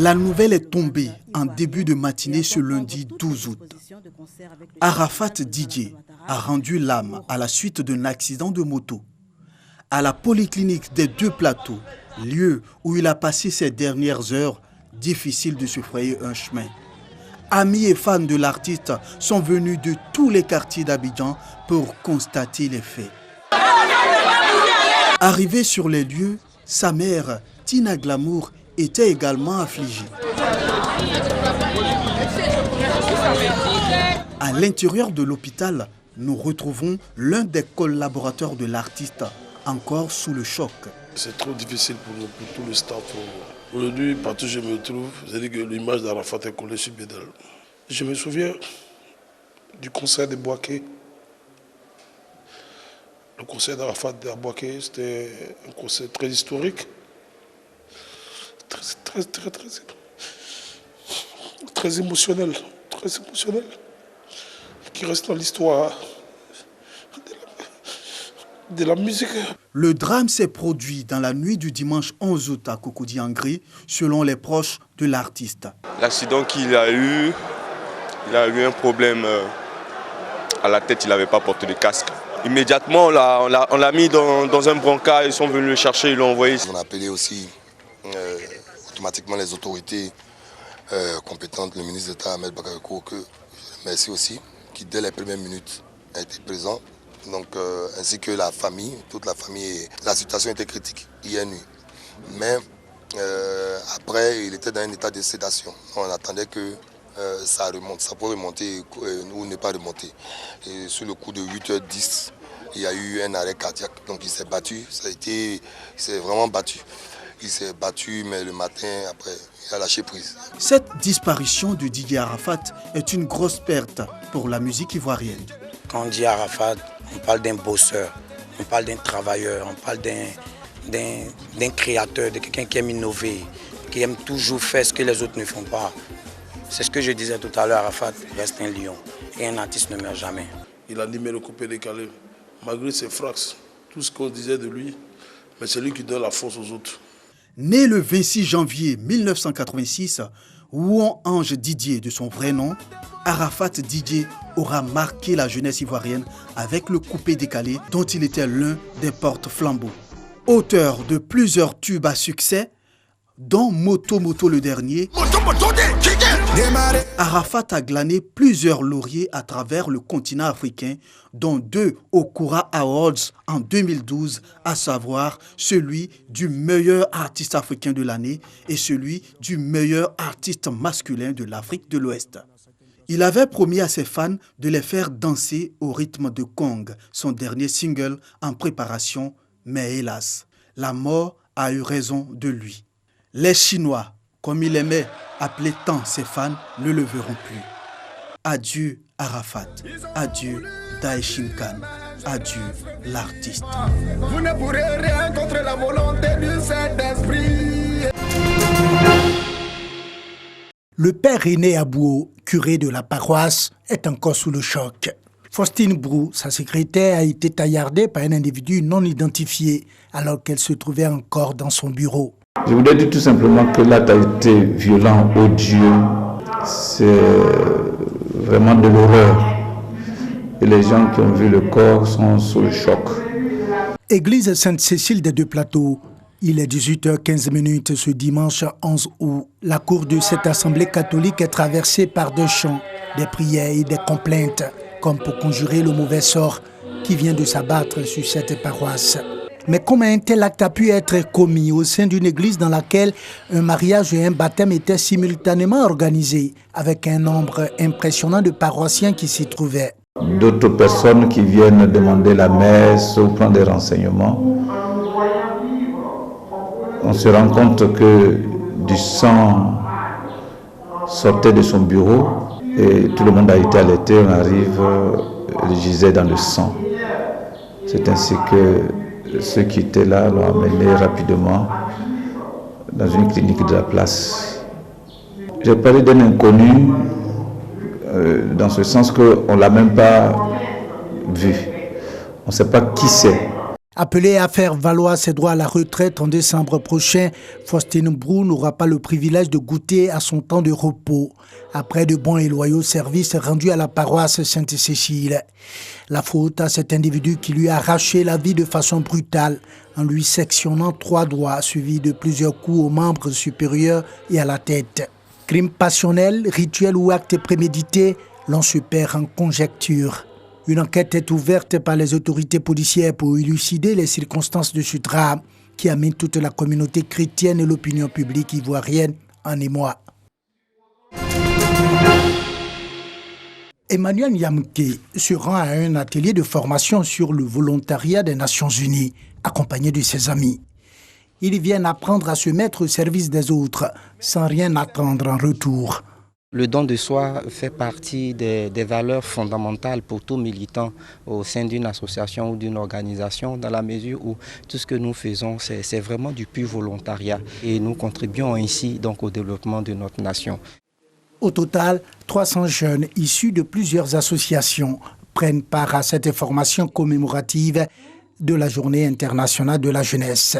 La nouvelle est tombée en début de matinée ce lundi 12 août. Arafat Didier a rendu l'âme à la suite d'un accident de moto. À la polyclinique des Deux Plateaux, lieu où il a passé ses dernières heures, difficile de se frayer un chemin. Amis et fans de l'artiste sont venus de tous les quartiers d'Abidjan pour constater les faits. Arrivé sur les lieux, sa mère, Tina Glamour, était également affligée. À l'intérieur de l'hôpital, nous retrouvons l'un des collaborateurs de l'artiste, encore sous le choc. C'est trop difficile pour nous, pour tout le staff. Aujourd'hui, partout où je me trouve, j'ai dit que l'image d'Arafat est collée sur Bédel. Je me souviens du concert de Boaké. Le concert d'Arafat à Boaké, c'était un concert très historique. Très émotionnel. Qui reste dans l'histoire de la musique. Le drame s'est produit dans la nuit du dimanche 11 août à Cocody-en-Grie, selon les proches de l'artiste. L'accident qu'il a eu, il a eu un problème à la tête, il n'avait pas porté de casque. Immédiatement, on l'a mis dans un brancard, ils sont venus le chercher, ils l'ont envoyé. On a appelé aussi automatiquement les autorités compétentes, le ministre d'État Ahmed Bakariko, que je remercie aussi, qui dès les premières minutes a été présent. Donc, ainsi que la famille, toute la famille. La situation était critique hier nuit. Mais après, il était dans un état de sédation. On attendait que ça remonte, ça pourrait remonter ou ne pas remonter. Et sur le coup de 8h10, il y a eu un arrêt cardiaque. Donc il s'est battu, il s'est vraiment battu. Il s'est battu, mais le matin, après, il a lâché prise. Cette disparition de Didier Arafat est une grosse perte pour la musique ivoirienne. Quand on dit Arafat, on parle d'un bosseur, on parle d'un travailleur, on parle d'un créateur, de quelqu'un qui aime innover, qui aime toujours faire ce que les autres ne font pas. C'est ce que je disais tout à l'heure, Arafat reste un lion et un artiste ne meurt jamais. Il a animé le coupé décalé, malgré ses frax, tout ce qu'on disait de lui, mais c'est lui qui donne la force aux autres. Né le 26 janvier 1986, Ouon Ange Didier de son vrai nom, Arafat Didier aura marqué la jeunesse ivoirienne avec le coupé décalé dont il était l'un des porte-flambeaux. Auteur de plusieurs tubes à succès, dont Moto Moto le dernier, Arafat a glané plusieurs lauriers à travers le continent africain, dont 2 au Kura Awards en 2012, à savoir celui du meilleur artiste africain de l'année et celui du meilleur artiste masculin de l'Afrique de l'Ouest. Il avait promis à ses fans de les faire danser au rythme de Kong, son dernier single en préparation, mais hélas, la mort a eu raison de lui. Les Chinois, comme il aimait appeler tant ses fans, ne le verront plus. Adieu Arafat, adieu Daeshin Khan, adieu l'artiste. Vous ne pourrez rien contre la volonté du Saint-Esprit. Le père René Abouo, curé de la paroisse, est encore sous le choc. Faustine Brou, sa secrétaire, a été taillardée par un individu non identifié alors qu'elle se trouvait encore dans son bureau. Je voudrais dire tout simplement que l'acte a été violent, odieux. C'est vraiment de l'horreur. Et les gens qui ont vu le corps sont sous le choc. Église Sainte-Cécile des Deux Plateaux. Il est 18h15 ce dimanche 11 août. La cour de cette assemblée catholique est traversée par des chants, des prières et des complaintes, comme pour conjurer le mauvais sort qui vient de s'abattre sur cette paroisse. Mais comment un tel acte a pu être commis au sein d'une église dans laquelle un mariage et un baptême étaient simultanément organisés, avec un nombre impressionnant de paroissiens qui s'y trouvaient? D'autres personnes qui viennent demander la messe ou prendre des renseignements. On se rend compte que du sang sortait de son bureau et tout le monde a été alerté. On arrive, il gisait dans le sang. C'est ainsi que ceux qui étaient là l'ont amené rapidement dans une clinique de la place. J'ai parlé d'un inconnu dans ce sens qu'on ne l'a même pas vu. On ne sait pas qui c'est. Appelé à faire valoir ses droits à la retraite en décembre prochain, Faustin Brou n'aura pas le privilège de goûter à son temps de repos, après de bons et loyaux services rendus à la paroisse Sainte-Cécile. La faute à cet individu qui lui a arraché la vie de façon brutale, en lui sectionnant 3 doigts, suivis de plusieurs coups aux membres supérieurs et à la tête. Crime passionnel, rituel ou acte prémédité, l'on se perd en conjecture. Une enquête est ouverte par les autorités policières pour élucider les circonstances de ce drame qui amène toute la communauté chrétienne et l'opinion publique ivoirienne en émoi. Emmanuel Yamke se rend à un atelier de formation sur le volontariat des Nations Unies, accompagné de ses amis. Ils viennent apprendre à se mettre au service des autres, sans rien attendre en retour. Le don de soi fait partie des valeurs fondamentales pour tout militant au sein d'une association ou d'une organisation, dans la mesure où tout ce que nous faisons, c'est vraiment du pur volontariat. Et nous contribuons ainsi donc, au développement de notre nation. Au total, 300 jeunes issus de plusieurs associations prennent part à cette formation commémorative de la Journée internationale de la jeunesse.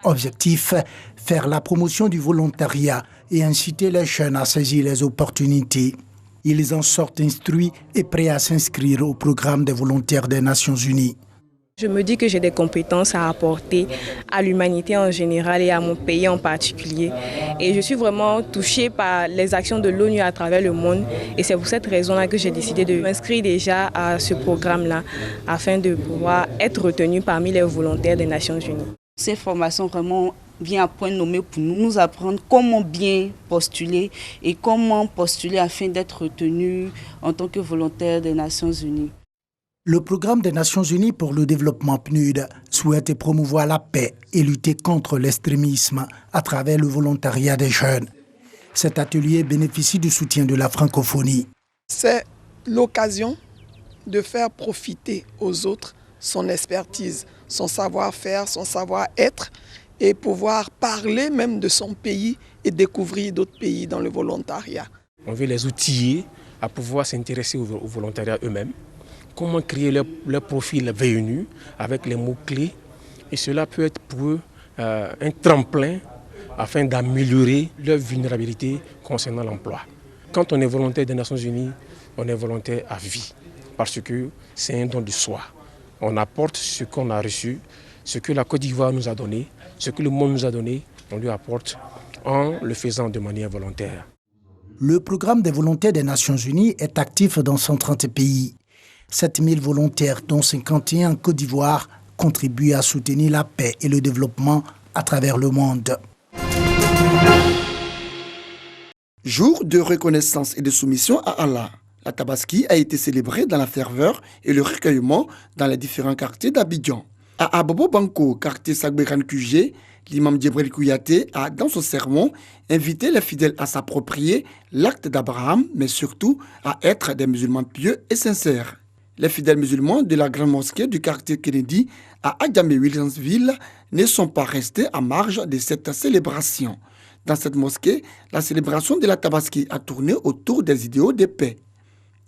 Objectif, faire la promotion du volontariat et inciter les jeunes à saisir les opportunités. Ils en sortent instruits et prêts à s'inscrire au programme des volontaires des Nations Unies. Je me dis que j'ai des compétences à apporter à l'humanité en général et à mon pays en particulier. Et je suis vraiment touchée par les actions de l'ONU à travers le monde. Et c'est pour cette raison-là que j'ai décidé de m'inscrire déjà à ce programme-là, afin de pouvoir être retenue parmi les volontaires des Nations Unies. Cette formation vraiment vient à point nommé pour nous apprendre comment bien postuler et comment postuler afin d'être retenu en tant que volontaire des Nations Unies. Le programme des Nations Unies pour le développement PNUD souhaite promouvoir la paix et lutter contre l'extrémisme à travers le volontariat des jeunes. Cet atelier bénéficie du soutien de la francophonie. C'est l'occasion de faire profiter aux autres son expertise, son savoir-faire, son savoir-être et pouvoir parler même de son pays et découvrir d'autres pays dans le volontariat. On veut les outiller à pouvoir s'intéresser au volontariat eux-mêmes, comment créer leur profil VNU avec les mots-clés et cela peut être pour eux un tremplin afin d'améliorer leur vulnérabilité concernant l'emploi. Quand on est volontaire des Nations Unies, on est volontaire à vie parce que c'est un don de soi. On apporte ce qu'on a reçu, ce que la Côte d'Ivoire nous a donné, ce que le monde nous a donné, on lui apporte en le faisant de manière volontaire. Le programme des volontaires des Nations Unies est actif dans 130 pays. 7000 volontaires, dont 51 en Côte d'Ivoire, contribuent à soutenir la paix et le développement à travers le monde. Jour de reconnaissance et de soumission à Allah. La Tabaski a été célébrée dans la ferveur et le recueillement dans les différents quartiers d'Abidjan. À Abobo Banko, quartier Sagberan QG, l'imam Djibril Kouyaté a, dans son sermon, invité les fidèles à s'approprier l'acte d'Abraham, mais surtout à être des musulmans pieux et sincères. Les fidèles musulmans de la grande mosquée du quartier Kennedy à Adjamé-Williamsville ne sont pas restés à marge de cette célébration. Dans cette mosquée, la célébration de la Tabaski a tourné autour des idéaux de paix.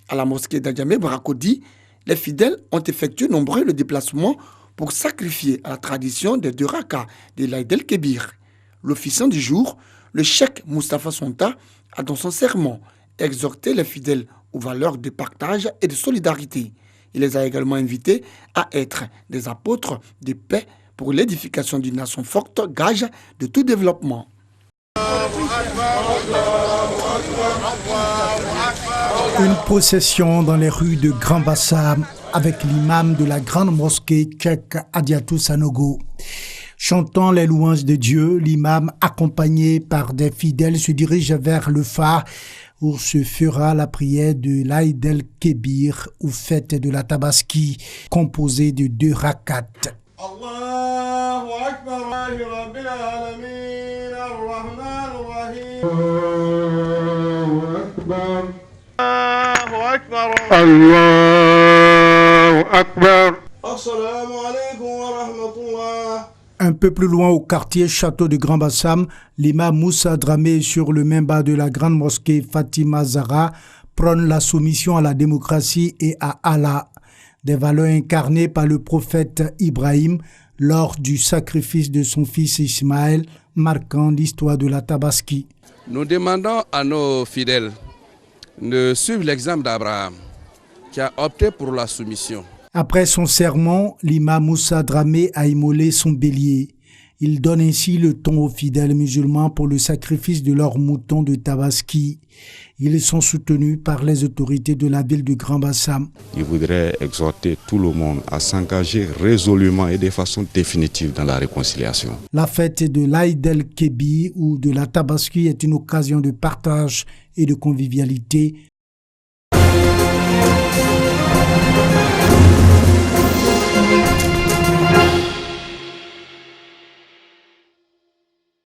À la mosquée d'Adjamé Brakodi, les fidèles ont effectué nombreux déplacements pour sacrifier à la tradition des 2 rakas de l'Aïd el-Kébir. L'officiant du jour, le cheikh Moustapha Sonta, a dans son sermon exhorté les fidèles aux valeurs de partage et de solidarité. Il les a également invités à être des apôtres de paix pour l'édification d'une nation forte, gage de tout développement. Une procession dans les rues de Grand Bassam avec l'imam de la grande mosquée Cheikh Adiatou Sanogo. Chantant les louanges de Dieu, l'imam, accompagné par des fidèles, se dirige vers le phare où se fera la prière de l'Aïd el-Kébir ou fête de la Tabaski, composée de 2 rakats. Allahu Akbar, Rabbil Alamin, Ar-Rahman Ar-Rahim. Allahu Akbar. Allahu Akbar. Assalamu alaikum wa rahmatullah. Un peu plus loin au quartier Château de Grand Bassam, l'imam Moussa Dramé sur le minbar de la grande mosquée Fatima Zahra prône la soumission à la démocratie et à Allah, des valeurs incarnées par le prophète Ibrahim, lors du sacrifice de son fils Ismaël, marquant l'histoire de la Tabaski. Nous demandons à nos fidèles de suivre l'exemple d'Abraham, qui a opté pour la soumission. Après son sermon, l'imam Moussa Dramé a immolé son bélier. Il donne ainsi le ton aux fidèles musulmans pour le sacrifice de leurs moutons de Tabaski. Ils sont soutenus par les autorités de la ville de Grand Bassam. Il voudrait exhorter tout le monde à s'engager résolument et de façon définitive dans la réconciliation. La fête de l'Aïd el-Kébi ou de la Tabaski est une occasion de partage et de convivialité.